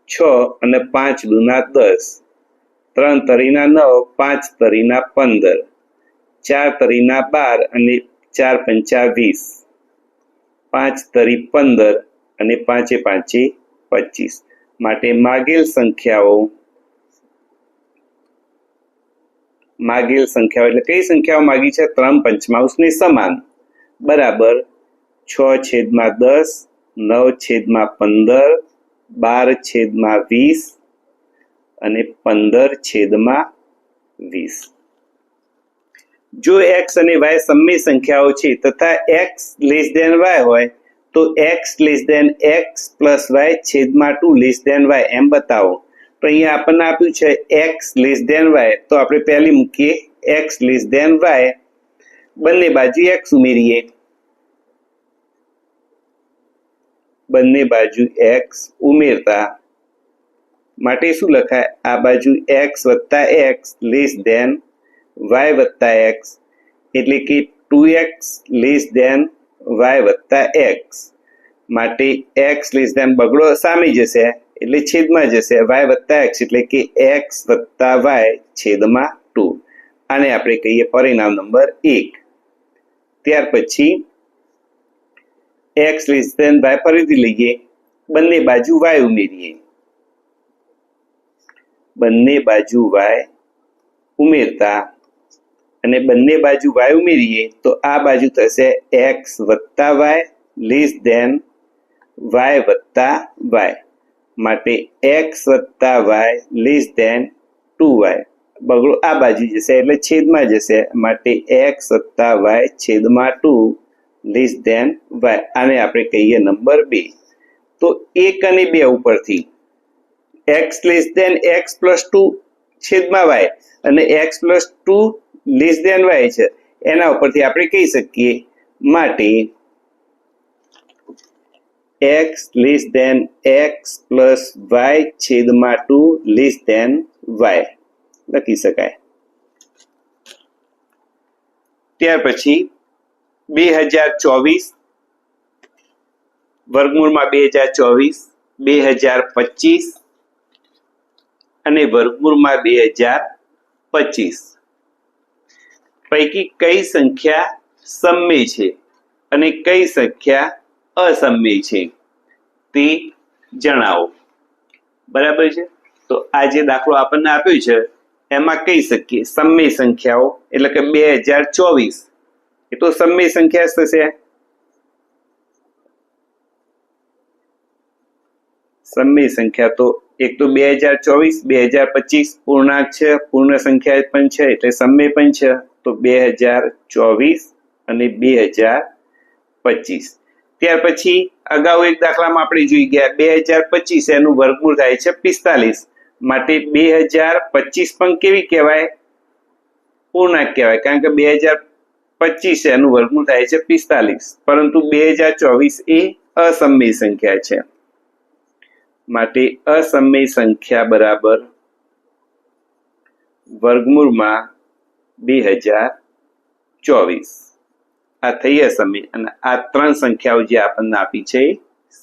S1: 6 અને 5 દૂના 10, 3 તરીના 9, 5 તરીના 15, 4 તરીના 12 અને 4 પંચા 20, 5 તરી 15 અને 5 5 25. માટે માગેલ સંખ્યાઓ એટલે કઈ સંખ્યાઓ માગી છે 3 પંચમાંશની સમાન બરાબર 6/10, 9/15, 12/20 અને 15/20. જો x અને y સમય સંખ્યાઓ છે તથા x લેસ ધેન y હોય તો x less than x plus y છેદમાં 2 લેસ ધેન y એમ બતાવો. તો અહીંયા આપણને આપ્યું છે x લેસ ધેન y તો આપણે પહેલી મૂકીએ x લેસ ધેન y, બંને બાજુ x ઉમેરીએ, બંને બાજુ x ઉમેરતા માટે શું લખાય આ બાજુ x વત્તા x લેસ ધેન y વત્તા x એટલે કે 2x લેસ ધેન y વત્તા x. માટે x લેસ ધેન બગડો સામે જશે એટલે છેદમાં જશે y વત્તા x એટલે કે x વત્તા y છેદમાં 2. આને આપણે કહીએ પરિણામ નંબર 1. ત્યાર પછી x લેસ ધેન y ફરીથી લઈએ, બંને બાજુ y ઉમેરીએ, બંને બાજુ y ઉમેરતા અને બંને બાજુ y ઉમેરીએ તો આ બાજુ થશે x વત્તા y લેસ ધેન y વત્તા y. માટે x વત્તા y લેસ ધેન 2y. બગડો આ બાજુ જશે એટલે છેદમાં જશે, માટે x વત્તા y છેદમાં 2 લેસ ધેન y. આને આપણે કહીએ નંબર 2. તો 1 અને 2 ઉપરથી x less than x plus 2 છેદમાં y અને x plus 2 less than y છે, એના ઉપરથી આપણે કહી શકીએ માટે x less than x plus y છેદમાં 2 લેસ ધેન y લખી શકાય. ત્યાર પછી 2024 વર્ગમૂળમાં 2024, 2025 અને વર્ગમૂળમાં 2025 પૈકી કઈ સંખ્યા સમમેય છે અને કઈ સંખ્યા અસમમેય છે તે જણાવો. બરાબર છે. તો આ જે દાખલો આપણને આપ્યો છે એમાં કહી શકીએ સમમેય સંખ્યાઓ એટલે કે 2024 એ તો સમમેય સંખ્યા થશે. સમમેય સંખ્યા તો એક તો 2024, 2025 પૂર્ણાંક છે, પૂર્ણ સંખ્યા પણ છે એટલે સમમેય પણ છે. તો 2024 અને 2025. ત્યાર પછી અગાઉ એક દાખલામાં આપણે જોઈ ગયા 2025 એનું વર્ગમૂળ થાય છે 45, માટે 2025 પણ કેવી કહેવાય? પૂર્ણાંક કહેવાય, કારણ કે 2025 એનું વર્ગમૂળ થાય છે 45, પરંતુ 2024 એ અસમમેય સંખ્યા છે, માટે અસમમેય સંખ્યા બરાબર વર્ગમૂળમાં 2024. આ થઈ અસમમેય અને આ ત્રણ સંખ્યાઓ જે આપણને આપી છે એ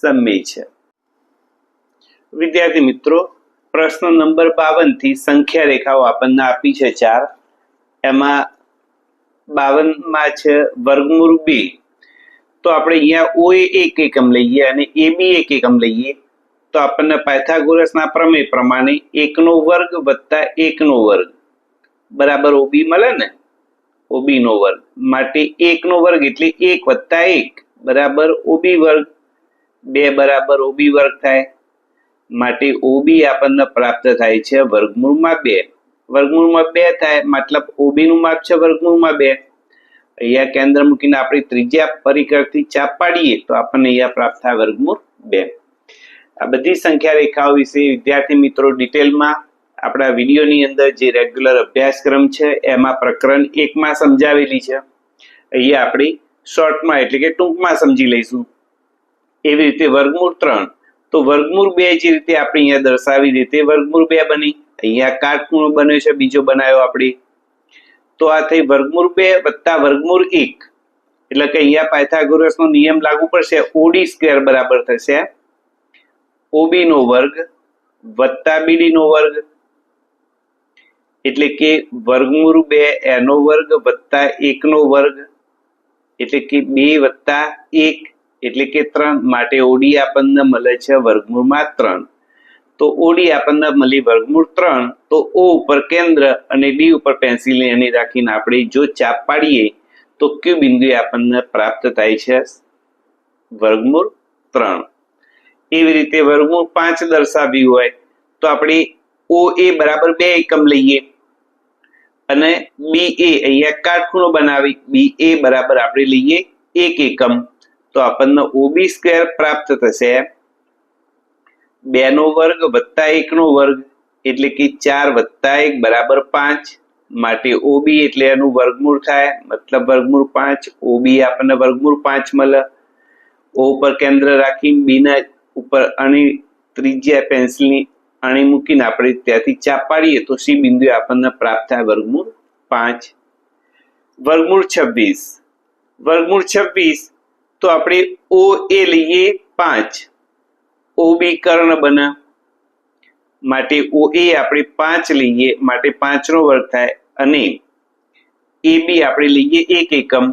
S1: સમમેય છે. વિદ્યાર્થી મિત્રો, પ્રશ્ન નંબર 52 થી સંખ્યા રેખાઓ આપણને આપી છે 4. એમાં 52 છે વર્ગમૂળ 2. તો આપણે અહીંયા OA 1 એકમ લઈએ અને AB 1 એકમ લઈએ તો આપણને પાયથાગોરસના પ્રમેય પ્રમાણે 1 નો વર્ગ વત્તા 1 નો વર્ગ બરાબર OB મળે ને, OB નો વર્ગ, માટે 1 નો વર્ગ એટલે 1 વત્તા 1 બરાબર OB વર્ગ, 2 બરાબર OB વર્ગ થાય, માટે OB આપણને પ્રાપ્ત થાય છે વર્ગમૂળમાં 2. વર્ગમૂળમાં 2 થાય મતલબ OB નું માપ છે વર્ગમૂળમાં 2. અહીંયા કેન્દ્ર મૂકીને આપણે ત્રિજ્યા પરિકરથી ચાપ પાડીએ તો આપણને અહીંયા પ્રાપ્ત થાય વર્ગમૂળ 2. આ બધી સંખ્યા રેખાઓ વિશે વિદ્યાર્થી મિત્રો ડિટેલમાં આપણા વિડીયોની અંદર જે રેગ્યુલર અભ્યાસક્રમ છે એમાં પ્રકરણ 1 માં સમજાવેલી છે. અહીંયા આપણે શોર્ટમાં એટલે કે ટૂંકમાં સમજી લઈશું. એવી રીતે વર્ગમૂળ 3, તો વર્ગમૂળ 2 જે રીતે આપણે અહીંયા દર્શાવી રીતે વર્ગમૂળ 2 બની. અહીંયા કાટખૂણો બન્યો છે, બીજો બનાવ્યો આપણે, તો આ થઈ વર્ગમૂળ 2 વત્તા વર્ગમૂળ 1, એટલે કે અહીંયા પાયથાગોરસનો નિયમ લાગુ પડશે. OD સ્ક્વેર બરાબર થશે OB નો વર્ગ વત્તા BD નો વર્ગ, એટલે કે વર્ગમૂળ 2 એનો વર્ગ વત્તા 1 નો વર્ગ, એટલે કે 2 વત્તા 1 એટલે કે 3, માટે OD આપણને મળે છે વર્ગમૂળમાં 3. તો OD આપણને મળી વર્ગમૂળ 3. તો O ઉપર કેન્દ્ર અને D ઉપર પેન્સિલ એની રાખીને આપણે જો ચાપ પાડીએ તો કયું બિંદુ આપણને પ્રાપ્ત થાય છે? વર્ગમૂળ 3. એવી રીતે વર્ગમૂળ 5 દર્શાવ્યું હોય તો આપણે OA બરાબર 2 એકમ લઈએ અને BA અહીંયા કાટખૂણો બનાવી BA બરાબર આપણે લઈએ 1 એકમ, તો આપણને OB સ્ક્વેર પ્રાપ્ત થશે 2 નો વર્ગ વત્તા 1 નો વર્ગ, એટલે કે 4 વત્તા 1 બરાબર 5, માટે OB એટલે એનું વર્ગમૂળ થાય મતલબ વર્ગમૂળ 5. OB આપણને વર્ગમૂળ 5 મળે. O ઉપર કેન્દ્ર રાખી B ના ઉપર અણી ત્રિજ્યા પેન્સિલની અણી મૂકીને આપણે ત્યાંથી ચાપ પાડીએ તો C બિંદુ આપણને પ્રાપ્ત થાય વર્ગમૂળ 5. વર્ગમૂળ 26. વર્ગમૂળ 26 તો આપણે OA લઈએ 5, OB કર્ણ બને, માટે OA આપણે 5 લઈએ માટે 5 નો વર્ગ થાય, અને AB આપણે લઈએ 1 એકમ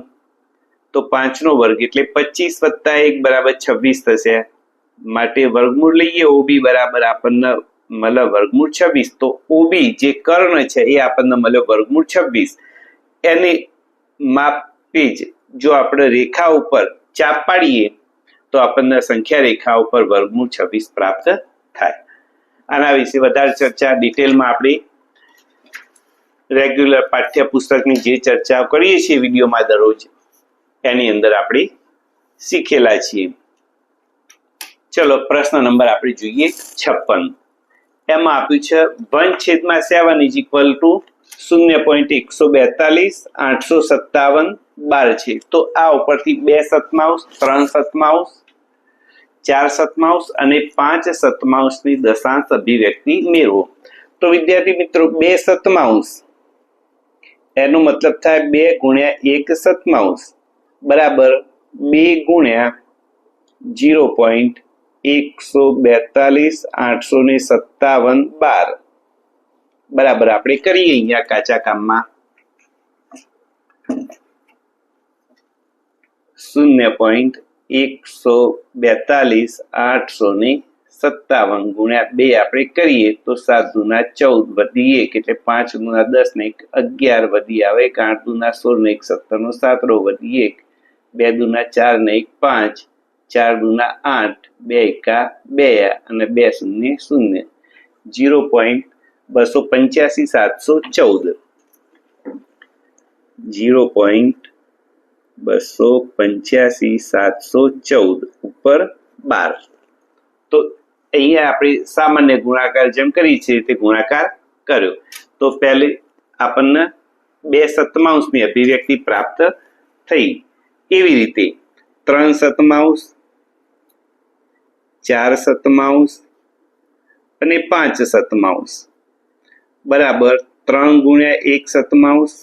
S1: તો 5 નો વર્ગ એટલે 25 વત્તા 1 બરાબર 26 થશે, માટે વર્ગમૂળ લઈએ OB બરાબર આપણને મળે વર્ગમૂળ 26. તો OB જે કર્ણ છે એ આપણને મળ્યો વર્ગમૂળ 26. એની માપે જ જો આપણે રેખા ઉપર ચાપ પાડીએ તો આપણને સંખ્યા રેખા ઉપર વર્ગમૂળ 26 પ્રાપ્ત થાય. આના વિશે વધારે ચર્ચા ડિટેલમાં આપણી રેગ્યુલર પાઠ્યપુસ્તકની જે ચર્ચા કરીએ છીએ વિડીયોમાં દરરોજ એની અંદર આપણે શીખેલા છીએ. ચલો પ્રશ્ન નંબર આપણે જોઈએ 56. એમાં આપ્યું છે 1/7 ઇઝ ઇક્વલ ટુ 0.142 857 12 છે. તો આ ઉપરથી 2 સતમાઉસ 3 સતમાઉસ 4 સતમાઉસ અને 5 સતમાઉસની દશાંશ અભિવ્યક્તિ મેળવો. તો વિદ્યાર્થી મિત્રો 2 સતમાઉસ એનો મતલબ થાય 2 ગુણ્યા 1 સતમાઉસ બરાબર 2 ગુણ્યા 0.142 857 12 બરાબર આપણે કરીએ અહીંયા કાચા કામમાં 0.142 857 ગુણ્યા 2 આપણે કરીએ તો 7 દુના 14 વધી 1 એટલે 5 દુના 10 ને 11 વધી આવે 8 દુના 16 ને 17 નો 7 વધી 1 2 દુના 4 ને 5 4 દુના 8 2 એકા 2 અને 2 શૂન્ય 0 0.285 714 0.285 714 ઉપર 12. તો અહીંયા આપણે સામાન્ય ગુણાકાર જેમ કરી છે તે ગુણાકાર કર્યો. તો પહેલે આપણને 2 સતમાઉસની અભિવ્યક્તિ પ્રાપ્ત થઈ. કેવી રીતે? 3 સતમાઉસ 4 સતમાઉસ અને 5 સતમાઉસ બરાબર 3 ગુણ્યા 1 સતમાઉસ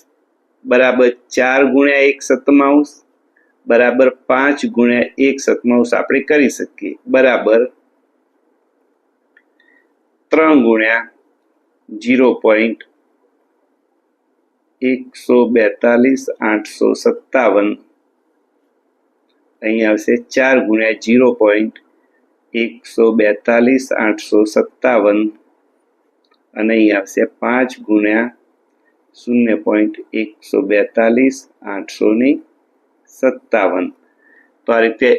S1: બરાબર 4 ગુણ્યા 1 સતમાઉસ બરાબર 5 ગુણ્યા 1 સતમાઉસ આપણે કરી શકીએ બરાબર 3 ગુણ્યા 0.142 857 અહીં આવશે 4 ગુણ્યા 0.142 857 અને અહીં આવશે 5 ગુણ્યા 0.142 857. તો આ રીતે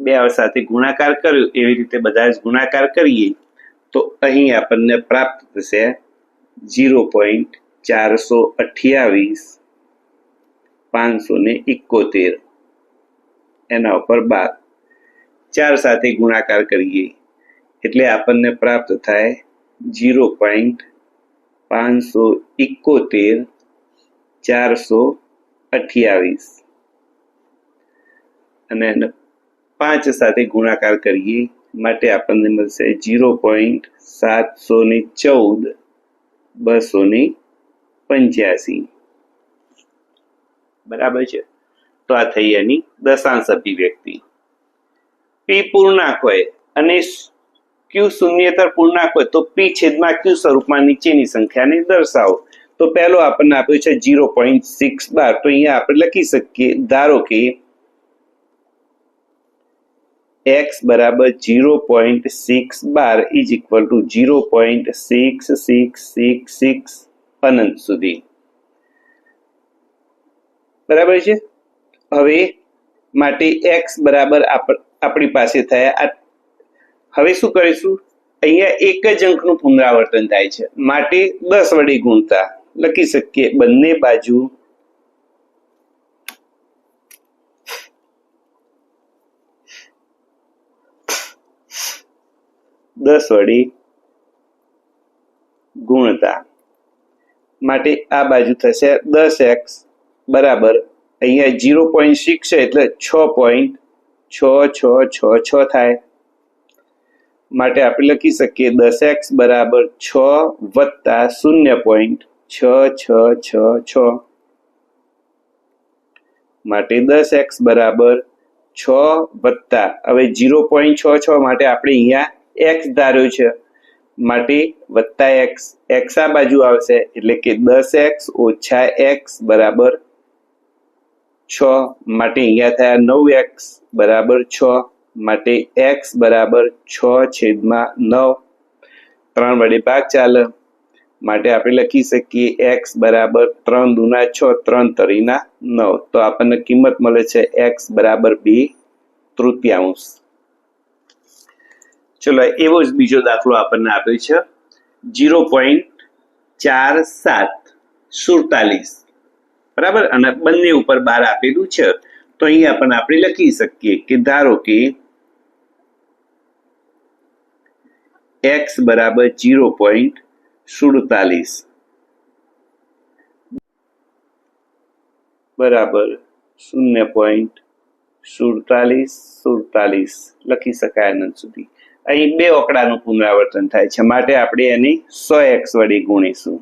S1: બે સાથે ગુણાકાર કર્યો એવી રીતે બધા જ ગુણાકાર કરીએ તો અહીં આપણને પ્રાપ્ત થશે 0.428 571 એના ઉપર 12 4 સાથે ગુણાકાર કરીએ એટલે આપણને પ્રાપ્ત થાય 0.571 428 અને 5 સાથે ગુણાકાર કરીએ માટે આપણને મળશે 0.714 285 બરાબર છે. તો આ થઈ એની દશાંશ અભિવ્યક્તિ. પી પૂર્ણાંક હોય અને ક્યુ શૂન્યેતર પૂર્ણાંક હોય તો પી છેદમાં ક્યુ સ્વરૂપમાં નીચેની સંખ્યાને દર્શાવો. તો પહેલો આપણને આપ્યું છે 0.6 બાર. તો અહીંયા આપણે લખી શકીએ ધારો કે x બરાબર 0.6 બાર ઇઝ ઇક્વલ ટુ 0.6666 અનંત સુધી બરાબર છે. હવે માટે x બરાબર આપણી પાસે થયા. હવે શું કરીશું? અહીંયા એક જ અંકનું પુનરાવર્તન થાય છે માટે 10 વડે ગુણતા લખી શકીએ બંને બાજુ 10 વડે ગુણતા માટે આ બાજુ થશે 10x બરાબર અહીંયા 0.6 છે એટલે 6.6666 થાય માટે આપણે લખી શકીએ 10x બરાબર 6 વત્તા 0.6666 માટે 10x બરાબર 6 વત્તા હવે 0.66 માટે આપણે અહીંયા x ધાર્યો છે માટે વત્તા x આ બાજુ આવશે એટલે કે 10x ઓછા x બરાબર 6 માટે અહીંયા થયા 9x બરાબર 6 માટે x બરાબર 6/9 3 વડે ભાગ ચાલે માટે આપણે લખી શકીએ x બરાબર 3 દુના 6 3 તરીના 9. તો આપણને કિંમત મળે છે x બરાબર 2/3. ચલો એવો જ બીજો દાખલો આપણને આપ્યો છે 0.4747 બરાબર, અને બંને ઉપર 12 આપેલું છે. તો અહીંયા પણ આપણે લખી શકીએ કે ધારો કે x બરાબર 0.47 બરાબર 0.47 લખી શકાય અનંત સુધી. અહીં બે આંકડાનું પુનરાવર્તન થાય છે, માટે આપણે એને 100x વડે ગુણીશું.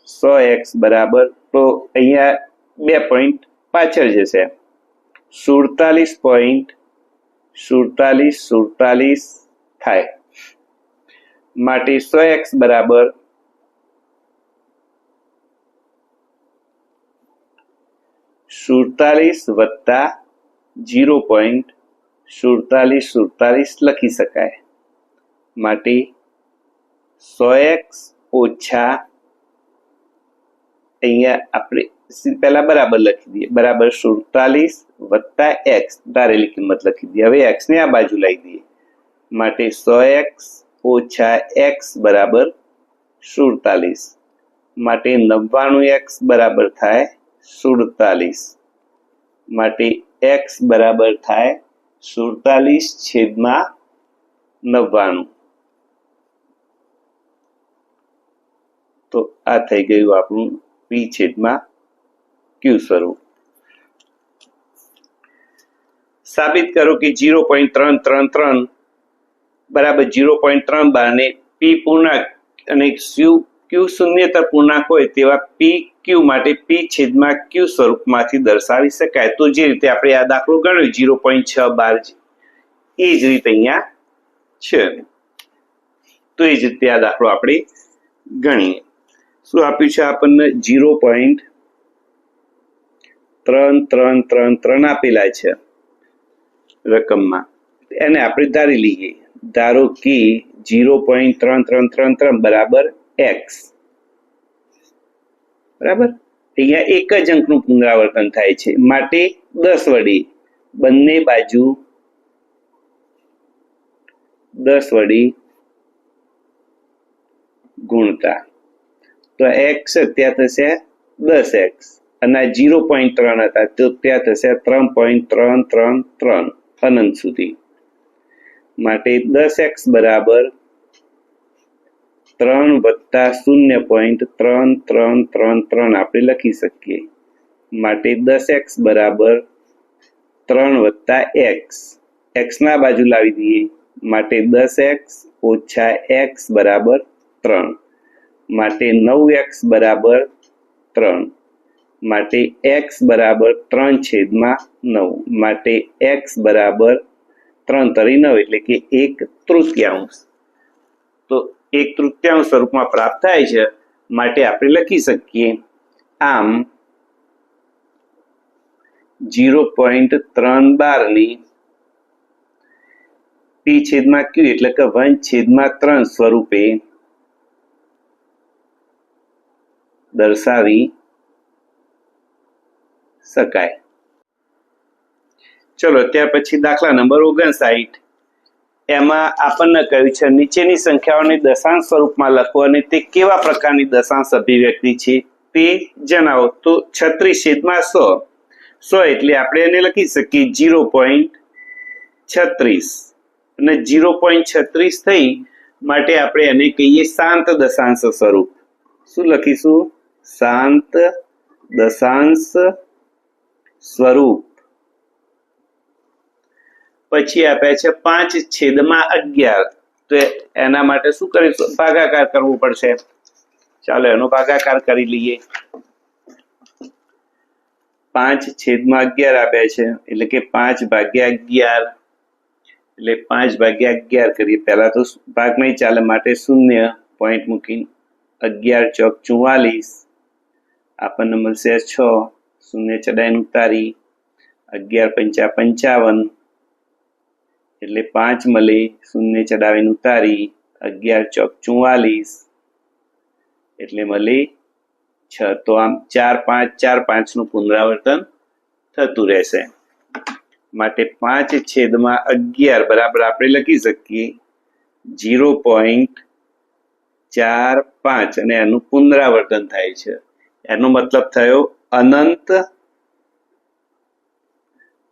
S1: 100x બરાબર, તો અહીંયા 2 પોઈન્ટ પાછળ જશે, 47.47 થાય. માટે 100x બરાબર 47 વત્તા 0.47 લખી શકાય. માટે 100x ઓછા, અહીંયા આપણે પહેલા બરાબર લખી દઈએ, બરાબર 47 વત્તા x, ધારેલી કિંમત લખી દઈએ. હવે x ને આ બાજુ લઈ દઈએ, માટે 100x ઓછા x બરાબર 47, માટે 99x બરાબર થાય 47, માટે x બરાબર થાય 47/99. તો આ થઈ ગયું આપણું p/q સ્વરૂપ. સાબિત કરો કે 0.333 બરાબર 0.32 ને p પૂર્ણાંક અને q શૂન્યતર પૂર્ણાંક હોય તેવા pq માટે p/q સ્વરૂપમાંથી દર્શાવી શકાય. તો જે રીતે આપણે આ દાખલો ગણ્યો 0.612, એ જ રીતે અહીંયા છે. તો એ જ રીતે આ દાખલો આપણે ગણીએ. શું આપ્યું છે આપણને? 0.3333 આપેલા છે રકમમાં, એને આપણે ધારી લઈએ. ધારો કે 0.3333 બરાબર x, બરાબર. અહીંયા એક જ અંકનું પુનરાવર્તન થાય છે, માટે 10 વડે બંને બાજુ 10 વડે ગુણતા, તો x ત્યાં થશે 10x, અને 0.3 હતા તો ત્યાં થશે 3.333 અનંત સુધી. માટે 10x બરાબર 3 વત્તા 0.3333 આપણે લખી શકીએ. માટે 10x બરાબર 3 વત્તા x, x ના બાજુ લાવી દઈએ, માટે 10x ઓછા x બરાબર 3, માટે 9x બરાબર 3, માટે x બરાબર 3/9, માટે x બરાબર 3×9 એટલે કે 1/3. તો 1/3 સ્વરૂપમાં પ્રાપ્ત થાય છે, માટે આપણે લખી શકીએ. આમ 0.312 ની p/q એટલે કે 1/3 સ્વરૂપે દર્શાવી શકાય. ચલો ત્યાર પછી દાખલા નંબર 59. એમાં આપણને કહ્યું છે નીચેની સંખ્યાઓને દશાંશ સ્વરૂપમાં લખો અને તે કેવા પ્રકારની દશાંશ અભિવ્યક્તિ છે તે જણાવો. તો 36/100, 100 એટલે આપણે એને લખી શકીએ 0.36, અને 0.36 થઈ માટે આપણે એને કહીએ શાંત દશાંશ સ્વરૂપ. શું લખીશું? શાંત દશાંશ સ્વરૂપ. પછી આપ્યા છે 5/11, તો એના માટે શું કરીશું? ભાગાકાર કરવો પડશે. ચાલો એનો ભાગાકાર કરી લઈએ. 5/11 આપ્યા છે, એટલે કે 5/11, એટલે 5/11 કરીએ. પહેલા તો ભાગ નહીં ચાલે, માટે 0 પોઈન્ટ મૂકીને 11 ચોક 44 આપણને મળશે 6, 0 ચડાઈને ઉતારી 11 પંચા 55 એટલે 5 મળે, 0 ચડાવીને ઉતારી 11 ચોક 44 એટલે મળે 6. તો આમ 4 5 4 5 નું પુનરાવર્તન થતું રહેશે. માટે 5/11 બરાબર આપણે લખી શકીએ 0.45 અને એનું પુનરાવર્તન થાય છે. એનો મતલબ થયો અનંત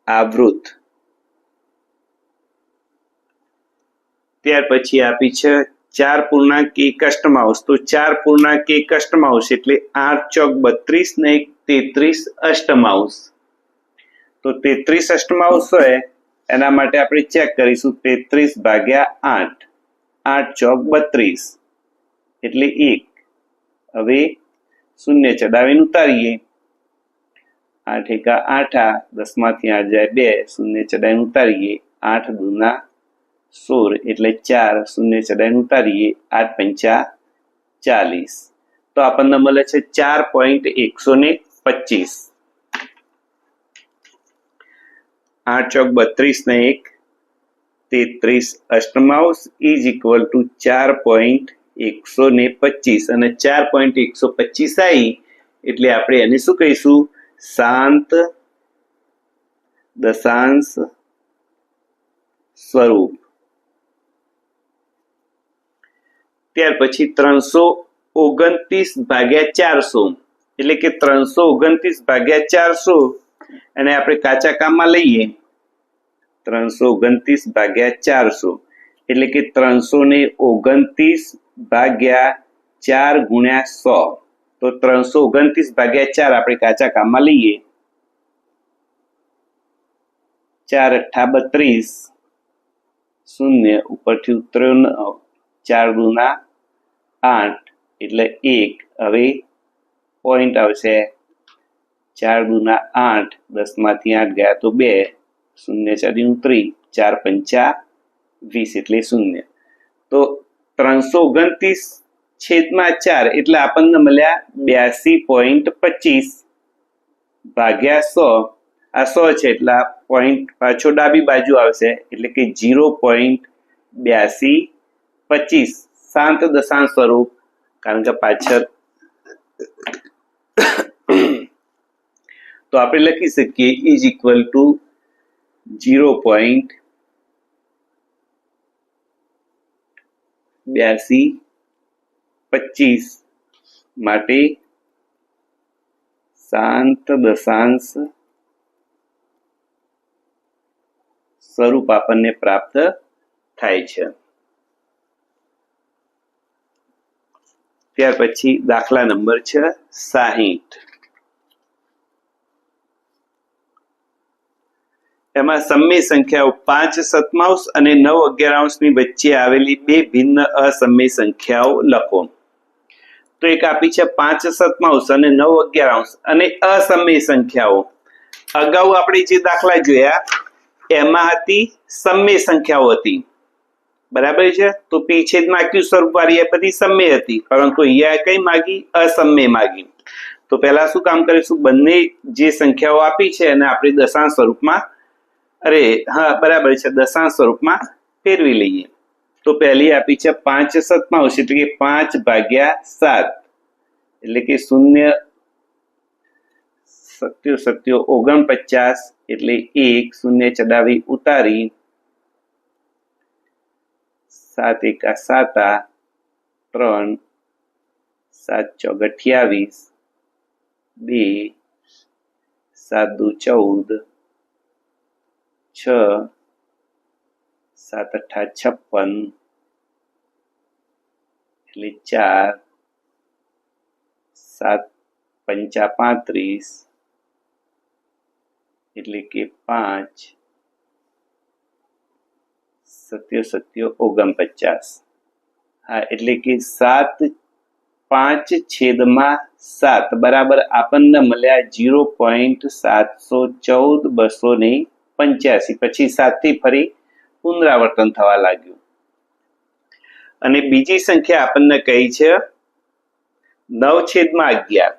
S1: આવૃત. ત્યાર પછી આપી છે 4.1 અષ્ટમાંશ. તો 4.1 અષ્ટમાંશ એટલે 8 ચોક 32 ને 33 અષ્ટમાંશ. તો 33 અષ્ટમાંશ હોય એના માટે આપણે ચેક કરીશું 33/8. 8 ચોક 32 એટલે 1. હવે શૂન્ય ચડાવીને ઉતારીએ. 8 એકા 8, 10 માંથી 8 જાય 2, શૂન્ય ચડાવીને ઉતારીએ. 8 દૂના 16 એટલે 4, શૂન્ય ચડાવીને ઉતારીએ. 8 પંચા 40. તો આપણને મળે છે 4.125. 8 ચોક 32 ને 1 33 અષ્ટમાંશ ઇઝ ઇક્વલ ટુ 4.125 અને 4.125 આવી એટલે આપણે એને શું કહીશું? શાંત દશાંશ સ્વરૂપ. ત્યાર પછી 329/400 એટલે કે 329/400 અને આપણે કાચા કામમાં લઈએ. 329/400 એટલે કે 329/4 ગુણ્યા 100. તો 329/4 આપણે કાચા કામમાં લઈએ. 4 અઠ્ઠા 32, શૂન્ય ઉપરથી ઉતર્યો 4 દૂના 8 એટલે 1. હવે પોઈન્ટ આવશે 4 દૂના 8, 10 માંથી 8 ગયા તો 2, શૂન્ય ચડી ઉતરી. 4 પંચા 20 એટલે 0. તો 329/4 એટલે આપણને મળ્યા 82.25 ભાગ્યા 100. આ 100 છે એટલે આ પોઈન્ટ પાછો ડાબી બાજુ આવશે એટલે કે 0.8225 શાંત દશાંશ સ્વરૂપ. કારણ કે પાછળ તો આપણે લખી શકીએ ઇઝ ઇક્વલ ટુ 0.8225 માટે શાંત દશાંશ સ્વરૂપ આપણને પ્રાપ્ત થાય છે. ત્યાર પછી દાખલા નંબર છે 60. એમાં સમય સંખ્યાઓ 5 સતમાંશ અને 9 અગિયારાંશની વચ્ચે આવેલી બે ભિન્ન અસમય સંખ્યાઓ લખો. તો એક આપી છે 5 સતમાંશ અને 9 અગિયારાંશ અને અસમય સંખ્યાઓ. અગાઉ આપણે જે દાખલા જોયા એમાં હતી સમય સંખ્યાઓ હતી, બરાબર છે. તો પી છેદમાં ક્યુ સ્વરૂપ વાળી એ બધી સમય હતી, પરંતુ અહીંયા કઈ માગી? અસમય માગી. તો પહેલા શું કામ કરીશું? બંને જે સંખ્યાઓ આપી છે એને આપણે દશાંશ સ્વરૂપમાં બરાબર છે, દશાંશ સ્વરૂપમાં ફેરવી લઈએ. તો પહેલી આપી છે 5 સતમાંશ એટલે કે 5/7 એટલે કે 0 સત્યો 49 એટલે 1, શૂન્ય ચડાવી ઉતારી. 7 એકા 7, 3, 7 ચોક 28, 2, 7 દુ 14, 6, 7 અઠ્ઠા 56 એટલે 4, 7 પંચા 35 એટલે કે 5, 7 49. હા, એટલે કે 5/7 બરાબર આપણને મળ્યા 0.714/285. પછી 7 થી ફરી પુનરાવર્તન થવા લાગ્યું. અને બીજી સંખ્યા આપણને કહી છે 9/11.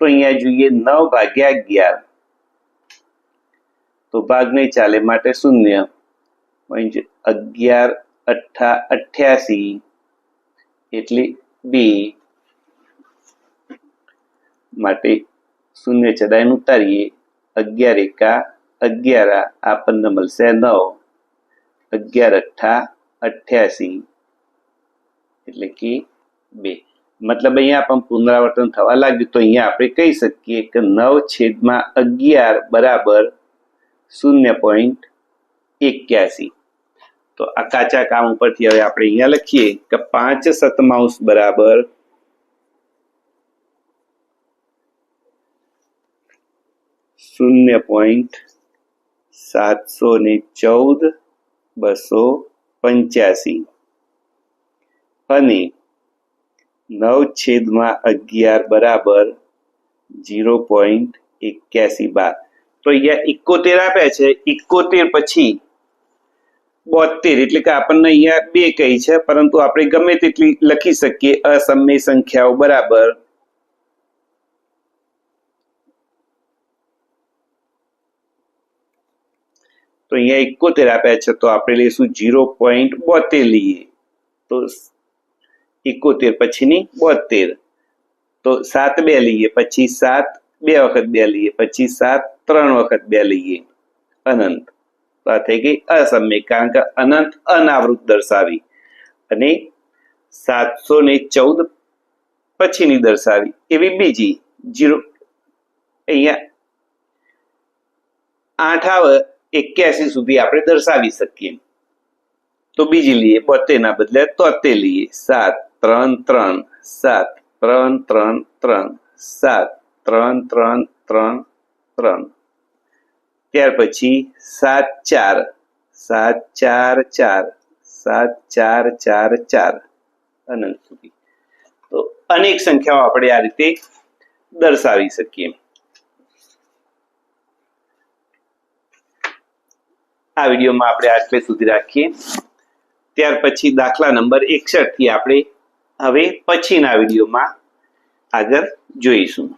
S1: તો અહીંયા જોઈએ 9/11. તો ભાગ નહીં ચાલે માટે 0. 11 અઠ્ઠા 88 એટલે 2 માટે શૂન્ય ચડાઈને ઉતારીએ. 11 એકા 11 આપણને મળશે 9, 11 અઠ્ઠા 88 એટલે કે 2. મતલબ અહીંયા પણ પુનરાવર્તન થવા લાગ્યું તો અહીંયા આપણે કહી શકીએ કે 9/11 બરાબર 0.81. તો આ કાચા કામ ઉપરથી હવે આપણે અહીંયા લખીએ કે 5/7 બરાબર 0.714/285 અને 9/11 બરાબર 0.81 તો અહીંયા 71 આપ્યા છે. 71 પછી 72 એટલે કે આપણને અહીંયા 2 કહી છે, પરંતુ આપણે ગમે તેટલી લખી શકીએ અસમય સંખ્યાઓ બરાબર તો અહીંયા 71 આપ્યા છે તો આપણે લઈશું 0.72 લઈએ તો 71 પછીની 72 તો 7 2 લઈએ પછી 7 2 વખત 2 લઈએ પછી 7 3 વખત 2 લઈએ અનંત. તો આ થઈ ગઈ અસમય કારણ કે અનંત અનાવૃત દર્શાવી અને 714 પછીની દર્શાવી એવી બીજી 0 અહીંયા 8 આવે 81 સુધી આપણે દર્શાવી શકીએ. તો બીજી લઈએ 72 ના બદલે 73 લઈએ 7 3 3 7 3 3 3 7 3 3 3 3 ત્યાર પછી 7 4 7 4 4 7 4 4 4 અનંત સુધી. તો અનેક સંખ્યાઓ આપણે આ રીતે દર્શાવી શકીએ. આ વિડીયોમાં આપણે આટલે સુધી રાખીએ. ત્યાર પછી દાખલા નંબર 61 થી આપણે હવે પછીના વિડીયોમાં આગળ જોઈશું.